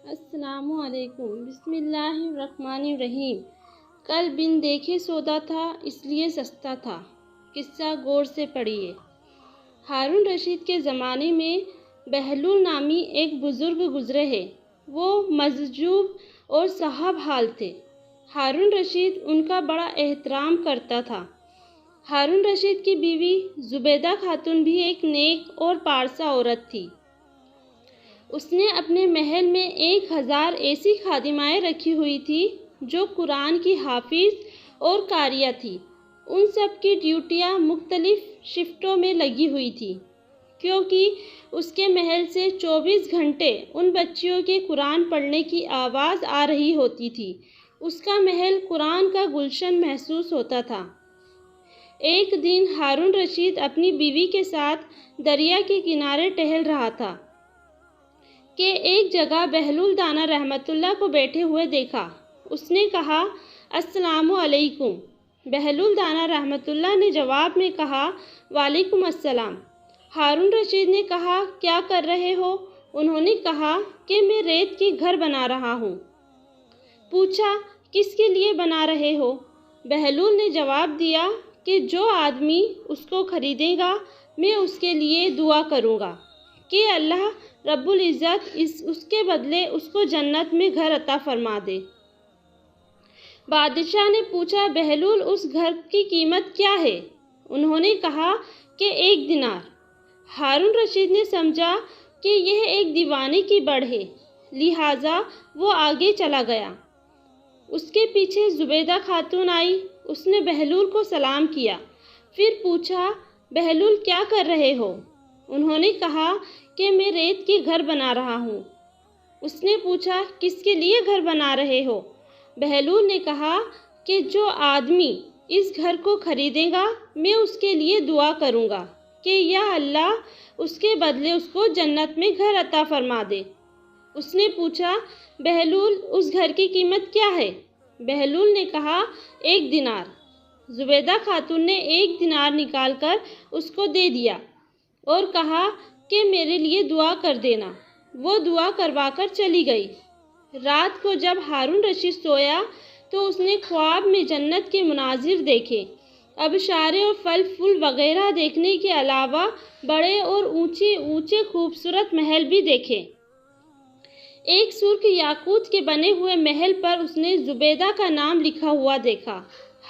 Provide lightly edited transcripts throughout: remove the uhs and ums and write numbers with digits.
السلام علیکم۔ بسم اللہ الرحمن الرحیم۔ کل بن دیکھے سودا تھا، اس لیے سستا تھا۔ قصہ غور سے پڑھیے۔ ہارون رشید کے زمانے میں بہلول نامی ایک بزرگ گزرے ہیں۔ وہ مذہب اور صاحب حال تھے۔ ہارون رشید ان کا بڑا احترام کرتا تھا۔ ہارون رشید کی بیوی زبیدہ خاتون بھی ایک نیک اور پارسا عورت تھی۔ اس نے اپنے محل میں 1000 ایسی خادمائیں رکھی ہوئی تھی جو قرآن کی حافظ اور قاریہ تھی۔ ان سب کی ڈیوٹیاں مختلف شفٹوں میں لگی ہوئی تھیں، کیونکہ اس کے محل سے 24 گھنٹے ان بچیوں کے قرآن پڑھنے کی آواز آ رہی ہوتی تھی۔ اس کا محل قرآن کا گلشن محسوس ہوتا تھا۔ ایک دن ہارون رشید اپنی بیوی کے ساتھ دریا کے کنارے ٹہل رہا تھا کہ ایک جگہ بہلول دانا رحمۃ اللہ کو بیٹھے ہوئے دیکھا۔ اس نے کہا، السلام علیکم۔ بہلول دانا رحمۃ اللہ نے جواب میں کہا، وعلیکم السلام۔ ہارون رشید نے کہا، کیا کر رہے ہو؟ انہوں نے کہا کہ میں ریت کی گھر بنا رہا ہوں۔ پوچھا، کس کے لیے بنا رہے ہو؟ بہلول نے جواب دیا کہ جو آدمی اس کو خریدے گا میں اس کے لیے دعا کروں گا کہ اللہ رب العزت اس کے بدلے اس کو جنت میں گھر عطا فرما دے۔ بادشاہ نے پوچھا، بہلول اس گھر کی قیمت کیا ہے؟ انہوں نے کہا کہ 1 دینار۔ ہارون رشید نے سمجھا کہ یہ ایک دیوانے کی بڑھ ہے، لہٰذا وہ آگے چلا گیا۔ اس کے پیچھے زبیدہ خاتون آئی۔ اس نے بہلول کو سلام کیا، پھر پوچھا، بہلول کیا کر رہے ہو؟ انہوں نے کہا کہ میں ریت کی گھر بنا رہا ہوں۔ اس نے پوچھا، کس کے لیے گھر بنا رہے ہو؟ بہلول نے کہا کہ جو آدمی اس گھر کو خریدے گا میں اس کے لیے دعا کروں گا کہ یا اللہ اس کے بدلے اس کو جنت میں گھر عطا فرما دے۔ اس نے پوچھا، بہلول اس گھر کی قیمت کیا ہے؟ بہلول نے کہا، 1 دینار۔ زبیدہ خاتون نے 1 دینار نکال کر اس کو دے دیا اور کہا کہ میرے لیے دعا کر دینا۔ وہ دعا کروا کر چلی گئی۔ رات کو جب ہارون رشید سویا تو اس نے خواب میں جنت کے مناظر دیکھے۔ ابشاریں اور پھل پھول وغیرہ دیکھنے کے علاوہ بڑے اور اونچے اونچے خوبصورت محل بھی دیکھے۔ ایک سرخ یاقوت کے بنے ہوئے محل پر اس نے زبیدہ کا نام لکھا ہوا دیکھا۔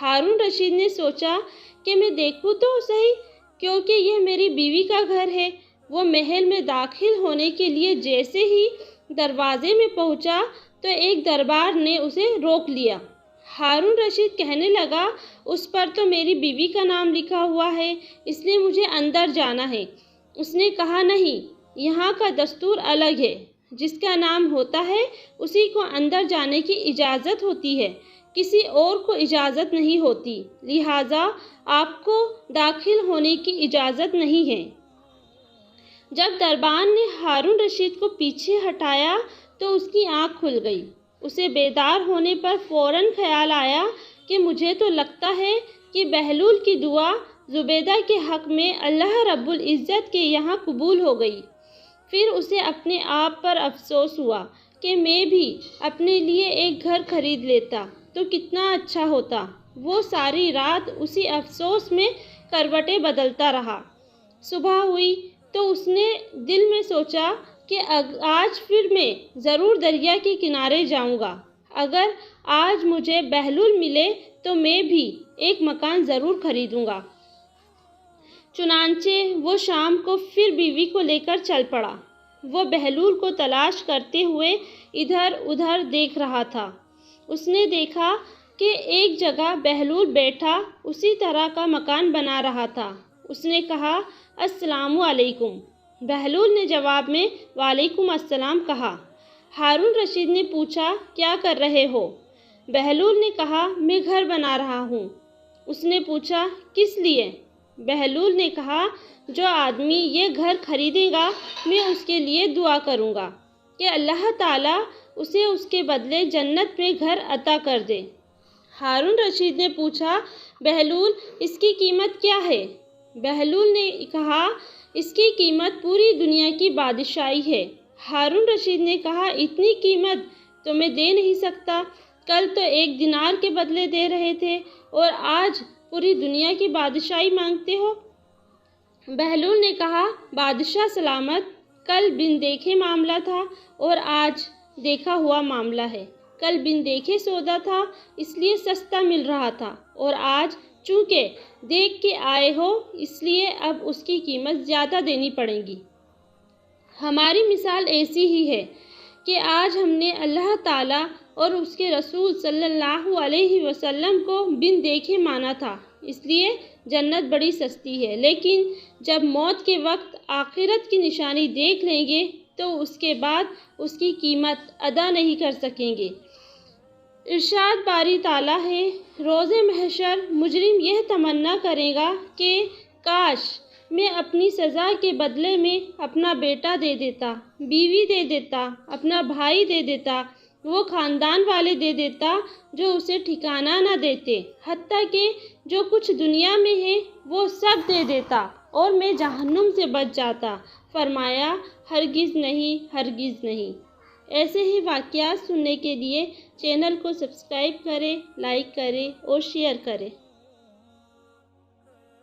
ہارون رشید نے سوچا کہ میں دیکھوں تو صحیح، کیونکہ یہ میری بیوی کا گھر ہے۔ وہ محل میں داخل ہونے کے لیے جیسے ہی دروازے میں پہنچا تو ایک دربار نے اسے روک لیا۔ ہارون رشید کہنے لگا، اس پر تو میری بیوی کا نام لکھا ہوا ہے، اس لیے مجھے اندر جانا ہے۔ اس نے کہا، نہیں، یہاں کا دستور الگ ہے۔ جس کا نام ہوتا ہے اسی کو اندر جانے کی اجازت ہوتی ہے، کسی اور کو اجازت نہیں ہوتی، لہٰذا آپ کو داخل ہونے کی اجازت نہیں ہے۔ جب دربان نے ہارون رشید کو پیچھے ہٹایا تو اس کی آنکھ کھل گئی۔ اسے بیدار ہونے پر فوراً خیال آیا کہ مجھے تو لگتا ہے کہ بہلول کی دعا زبیدہ کے حق میں اللہ رب العزت کے یہاں قبول ہو گئی۔ پھر اسے اپنے آپ پر افسوس ہوا کہ میں بھی اپنے لیے ایک گھر خرید لیتا تو کتنا اچھا ہوتا۔ وہ ساری رات اسی افسوس میں کروٹیں بدلتا رہا۔ صبح ہوئی تو اس نے دل میں سوچا کہ آج پھر میں ضرور دریا کے کنارے جاؤں گا۔ اگر آج مجھے بہلول ملے تو میں بھی ایک مکان ضرور خریدوں گا۔ چنانچہ وہ شام کو پھر بیوی کو لے کر چل پڑا۔ وہ بہلول کو تلاش کرتے ہوئے ادھر ادھر دیکھ رہا تھا۔ اس نے دیکھا کہ ایک جگہ بہلول بیٹھا اسی طرح کا مکان بنا رہا تھا۔ اس نے کہا، السلام علیکم۔ بہلول نے جواب میں وعلیکم السلام کہا۔ ہارون رشید نے پوچھا، کیا کر رہے ہو؟ بہلول نے کہا، میں گھر بنا رہا ہوں۔ اس نے پوچھا، کس لیے؟ بہلول نے کہا، جو آدمی یہ گھر خریدے گا میں اس کے لیے دعا کروں گا کہ اللہ تعالیٰ اسے اس کے بدلے جنت میں گھر عطا کر دے۔ ہارون رشید نے پوچھا، بہلول اس کی قیمت کیا ہے؟ بہلول نے کہا، اس کی قیمت پوری دنیا کی بادشاہی ہے۔ ہارون رشید نے کہا اتنی قیمت تو میں دے نہیں سکتا، کل تو 1 دینار کے بدلے دے رہے تھے اور آج پوری دنیا کی بادشاہی مانگتے ہو۔ بہلول نے کہا بادشاہ سلامت، کل بن دیکھے معاملہ تھا اور آج دیکھا ہوا معاملہ ہے۔ کل بن دیکھے سودا تھا اس لیے سستا مل رہا تھا اور آج چونکہ دیکھ کے آئے ہو اس لیے اب اس کی قیمت زیادہ دینی پڑے گی۔ ہماری مثال ایسی ہی ہے کہ آج ہم نے اللہ تعالیٰ اور اس کے رسول صلی اللہ علیہ وسلم کو بن دیکھے مانا تھا، اس لیے جنت بڑی سستی ہے، لیکن جب موت کے وقت آخرت کی نشانی دیکھ لیں گے تو اس کے بعد اس کی قیمت ادا نہیں کر سکیں گے۔ ارشاد باری تعالیٰ ہے، روز محشر مجرم یہ تمنا کرے گا کہ کاش میں اپنی سزا کے بدلے میں اپنا بیٹا دے دیتا، بیوی دے دیتا، اپنا بھائی دے دیتا، وہ خاندان والے دے دیتا جو اسے ٹھکانہ نہ دیتے، حتیٰ کہ جو کچھ دنیا میں ہے وہ سب دے دیتا اور میں جہنم سے بچ جاتا۔ فرمایا ہرگز نہیں، ہرگز نہیں۔ ایسے ہی واقعات سننے کے لیے چینل کو سبسکرائب کریں، لائک کریں اور شیئر کریں۔